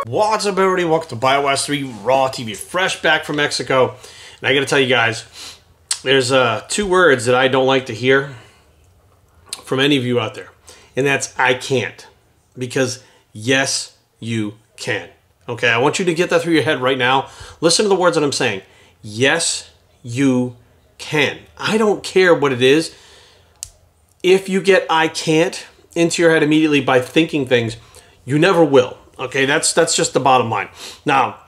What's up, everybody? Welcome to BioWest 3 Raw TV, fresh back from Mexico. And I gotta tell you guys, there's two words that I don't like to hear from any of you out there. And that's, I can't. Because, yes, you can. Okay, I want you to get that through your head right now. Listen to the words that I'm saying. Yes, you can. I don't care what it is. If you get I can't into your head immediately by thinking things, you never will. Okay, that's just the bottom line. Now,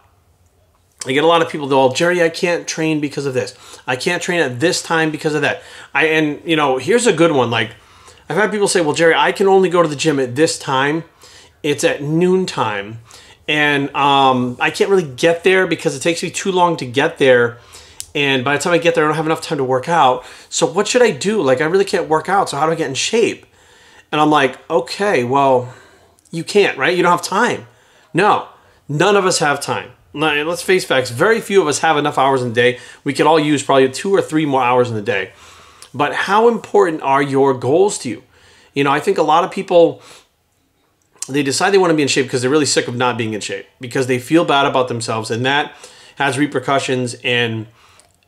I get a lot of people that, well, Jerry, I can't train because of this. I can't train at this time because of that. And you know, here's a good one. Like, I've had people say, well, Jerry, I can only go to the gym at this time. It's at noontime. And I can't really get there because it takes me too long to get there. And by the time I get there, I don't have enough time to work out. So what should I do? Like, I really can't work out. So how do I get in shape? And I'm like, okay, well, you can't, right? You don't have time. No, none of us have time. Let's face facts. Very few of us have enough hours in the day. We could all use probably 2 or 3 more hours in the day. But how important are your goals to you? You know, I think a lot of people, they decide they want to be in shape because they're really sick of not being in shape, because they feel bad about themselves, and that has repercussions in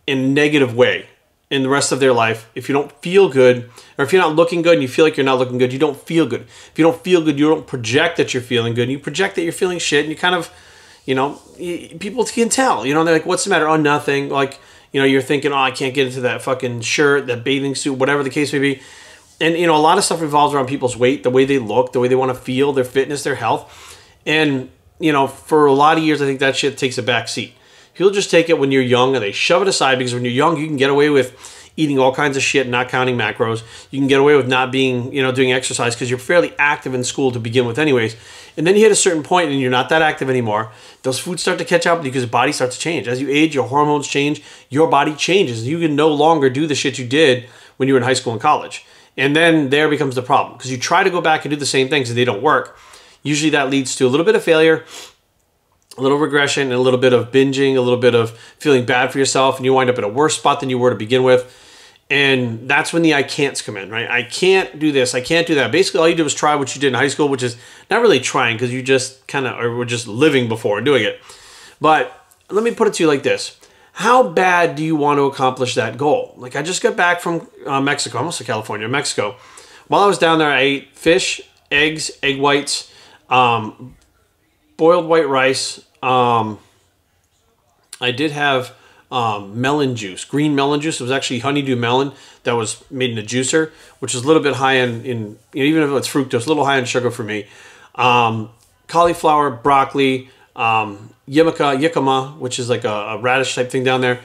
a negative way in the rest of their life. If you don't feel good, or if you're not looking good and you feel like you're not looking good, you don't feel good. If you don't feel good, you don't project that you're feeling good. You project that you're feeling shit, and you kind of, you know, people can tell. You know, they're like, what's the matter? Oh, nothing. Like, you know, you're thinking, oh, I can't get into that fucking shirt, that bathing suit, whatever the case may be. And, you know, a lot of stuff revolves around people's weight, the way they look, the way they want to feel, their fitness, their health. And, you know, for a lot of years, I think that shit takes a back seat. People just take it when you're young and they shove it aside, because when you're young, you can get away with eating all kinds of shit and not counting macros. You can get away with not being, you know, doing exercise because you're fairly active in school to begin with anyways. And then you hit a certain point and you're not that active anymore. Those foods start to catch up because your body starts to change. As you age, your hormones change, your body changes. You can no longer do the shit you did when you were in high school and college. And then there becomes the problem, because you try to go back and do the same things and they don't work. Usually that leads to a little bit of failure, a little regression, and a little bit of binging, a little bit of feeling bad for yourself, and you wind up in a worse spot than you were to begin with. And that's when the I can'ts come in, right? I can't do this, I can't do that. Basically, all you did was try what you did in high school, which is not really trying, because you just kind of were just living before and doing it. But let me put it to you like this. How bad do you want to accomplish that goal? Like, I just got back from Mexico, almost to California, Mexico. While I was down there, I ate fish, eggs, egg whites, boiled white rice. I did have melon juice, green melon juice. It was actually honeydew melon that was made in a juicer, which is a little bit high in you know, even if it's fructose, a little high in sugar for me. Cauliflower, broccoli, jicama, which is like a radish type thing down there.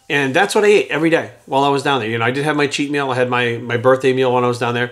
And that's what I ate every day while I was down there. You know, I did have my cheat meal. I had my birthday meal when I was down there.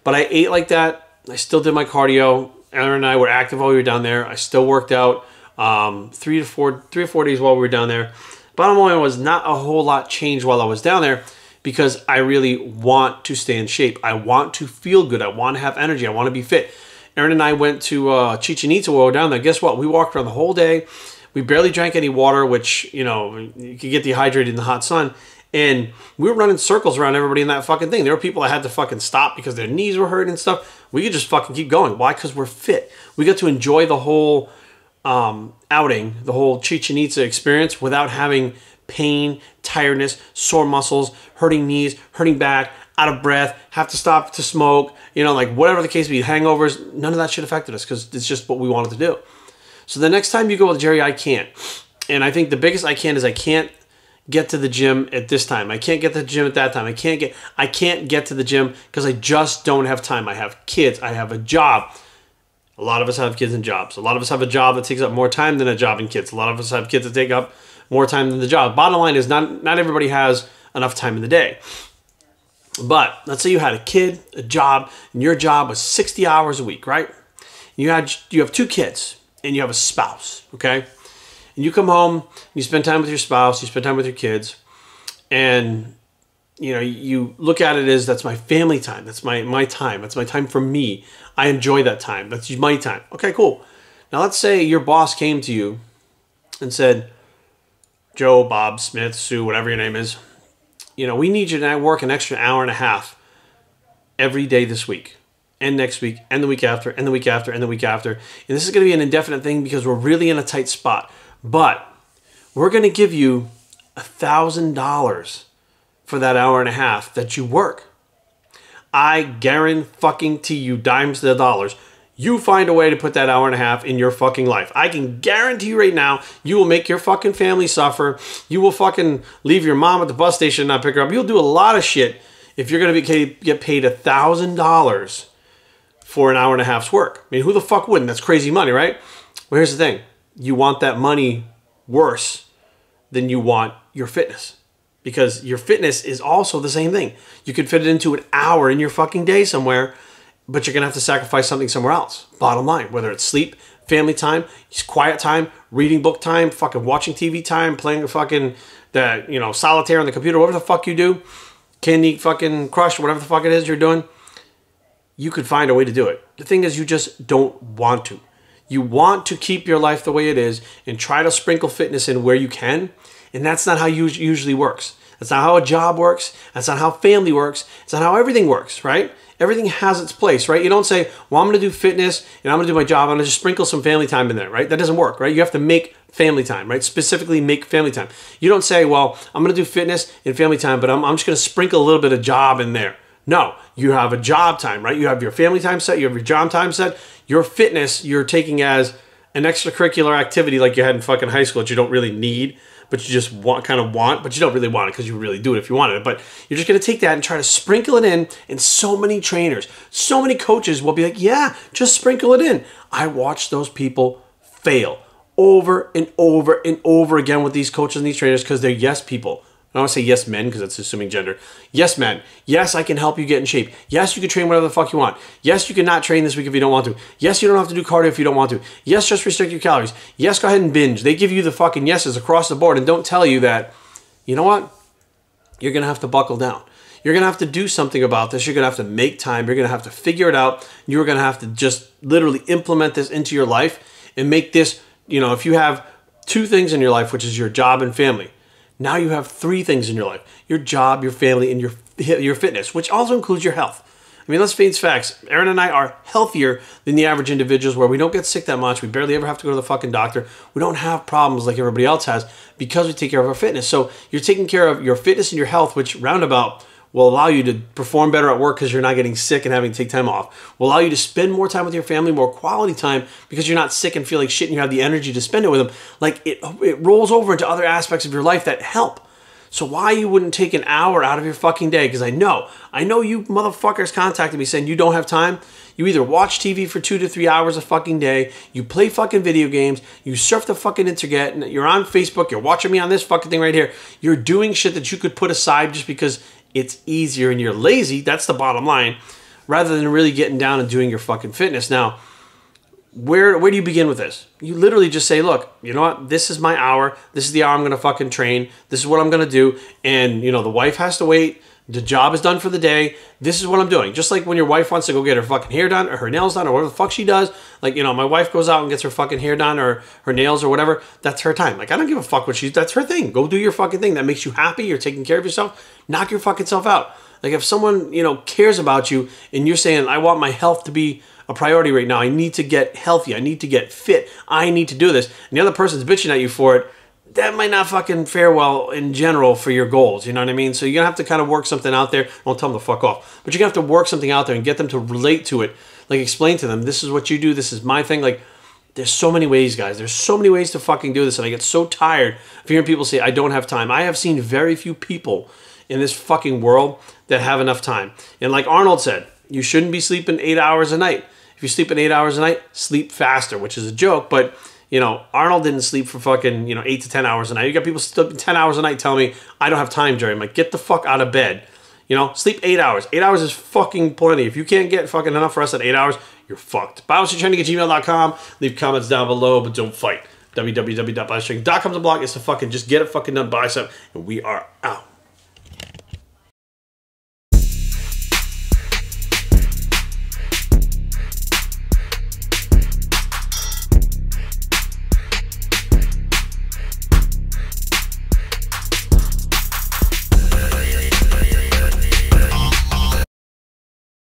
But I ate like that. I still did my cardio. Aaron and I were active while we were down there. I still worked out 3 or 4 days while we were down there. Bottom line was, not a whole lot changed while I was down there, because I really want to stay in shape. I want to feel good. I want to have energy. I want to be fit. Aaron and I went to Chichen Itza while we were down there. Guess what? We walked around the whole day. We barely drank any water, which, you know, you could get dehydrated in the hot sun. And we were running circles around everybody in that fucking thing. There were people that had to fucking stop because their knees were hurting and stuff. We could just fucking keep going. Why? Because we're fit. We got to enjoy the whole outing, the whole Chichen Itza experience, without having pain, tiredness, sore muscles, hurting knees, hurting back, out of breath, have to stop to smoke, you know, like whatever the case may be, hangovers. None of that shit affected us, because it's just what we wanted to do. So the next time you go with Jerry, I can't. And I think the biggest I can't is, I can't get to the gym at this time. I can't get to the gym at that time. I can't get to the gym because I just don't have time. I have kids. I have a job. A lot of us have kids and jobs. A lot of us have a job that takes up more time than a job and kids. A lot of us have kids that take up more time than the job. Bottom line is, not everybody has enough time in the day. But let's say you had a kid, a job, and your job was 60 hours a week, right? You have 2 kids and you have a spouse, okay? And you come home, you spend time with your spouse, you spend time with your kids, and you know, you look at it as, that's my family time, that's my time, that's my time for me. I enjoy that time. That's my time. Okay, cool. Now let's say your boss came to you and said, Joe, Bob, Smith, Sue, whatever your name is, you know, we need you to work an extra hour and a half every day this week. and next week, and the week after, and the week after, and the week after. And this is going to be an indefinite thing because we're really in a tight spot. But we're going to give you $1,000 for that hour and a half that you work. I guarantee you, dimes to the dollars, you find a way to put that hour and a half in your fucking life. I can guarantee you right now, you will make your fucking family suffer. You will fucking leave your mom at the bus station and not pick her up. You'll do a lot of shit if you're going to get paid $1,000 for an hour and a half's work. I mean, who the fuck wouldn't? That's crazy money, right? Well, here's the thing. You want that money worse than you want your fitness. Because your fitness is also the same thing. You could fit it into an hour in your fucking day somewhere, but you're going to have to sacrifice something somewhere else. Bottom line, whether it's sleep, family time, quiet time, reading book time, fucking watching TV time, playing fucking solitaire on the computer, whatever the fuck you do, Candy fucking Crush, whatever the fuck it is you're doing, you could find a way to do it. The thing is, you just don't want to. You want to keep your life the way it is and try to sprinkle fitness in where you can, and that's not how it usually works. That's not how a job works. That's not how family works. It's not how everything works, right? Everything has its place, right? You don't say, well, I'm going to do fitness and I'm going to do my job. I'm going to just sprinkle some family time in there, right? That doesn't work, right? You have to make family time, right? Specifically make family time. You don't say, well, I'm going to do fitness and family time, but I'm just going to sprinkle a little bit of job in there. No, you have a job time, right? You have your family time set. You have your job time set. Your fitness, you're taking as an extracurricular activity like you had in fucking high school that you don't really need, but you just kind of want, but you don't really want it because you really do it if you wanted it. But you're just going to take that and try to sprinkle it in. And so many trainers, so many coaches will be like, yeah, just sprinkle it in. I watch those people fail over and over and over again with these coaches and these trainers because they're yes people. I don't want to say yes men because that's assuming gender. Yes men. Yes, I can help you get in shape. Yes, you can train whatever the fuck you want. Yes, you can not train this week if you don't want to. Yes, you don't have to do cardio if you don't want to. Yes, just restrict your calories. Yes, go ahead and binge. They give you the fucking yeses across the board and don't tell you that, you know what? You're going to have to buckle down. You're going to have to do something about this. You're going to have to make time. You're going to have to figure it out. You're going to have to just literally implement this into your life and make this, if you have 2 things in your life, which is your job and family, now you have 3 things in your life: your job, your family, and your fitness, which also includes your health. I mean, let's face facts. Aaron and I are healthier than the average individuals where we don't get sick that much. We barely ever have to go to the fucking doctor. We don't have problems like everybody else has because we take care of our fitness. So you're taking care of your fitness and your health, which roundabout will allow you to perform better at work because you're not getting sick and having to take time off. Will allow you to spend more time with your family, more quality time because you're not sick and feel like shit and you have the energy to spend it with them. Like it rolls over into other aspects of your life that help. So why you wouldn't take an hour out of your fucking day? Because I know you motherfuckers contacted me saying you don't have time. You either watch TV for 2 to 3 hours a fucking day, you play fucking video games, you surf the fucking internet, and you're on Facebook, you're watching me on this fucking thing right here. You're doing shit that you could put aside just because it's easier and you're lazy. That's the bottom line. Rather than really getting down and doing your fucking fitness. Now, where do you begin with this? You literally just say, look, you know what? This is my hour. This is the hour I'm going to fucking train. This is what I'm going to do. And, the wife has to wait. The job is done for the day. This is what I'm doing. Just like when your wife wants to go get her fucking hair done or her nails done or whatever the fuck she does. Like, my wife goes out and gets her fucking hair done or her nails or whatever. That's her time. Like, I don't give a fuck what that's her thing. Go do your fucking thing. That makes you happy. You're taking care of yourself. Knock your fucking self out. Like, if someone, cares about you and you're saying, I want my health to be a priority right now. I need to get healthy. I need to get fit. I need to do this. And the other person's bitching at you for it. That might not fucking fare well in general for your goals. You know what I mean? So you're going to have to kind of work something out there. Don't tell them to fuck off. But you're going to have to work something out there and get them to relate to it. Like, explain to them, this is what you do. This is my thing. Like, there's so many ways, guys. There's so many ways to fucking do this. And I get so tired of hearing people say, I don't have time. I have seen very few people in this fucking world that have enough time. And like Arnold said, you shouldn't be sleeping 8 hours a night. If you're sleeping 8 hours a night, sleep faster, which is a joke. But, Arnold didn't sleep for fucking, 8 to 10 hours a night. You got people sleeping 10 hours a night telling me, I don't have time, Jerry. I'm like, get the fuck out of bed. Sleep 8 hours. 8 hours is fucking plenty. If you can't get fucking enough rest at 8 hours, you're fucked. BioStrengthTraining@gmail.com. Leave comments down below, but don't fight. www.biostrength.com is the blog. It's to fucking just get a fucking done bicep, and we are out.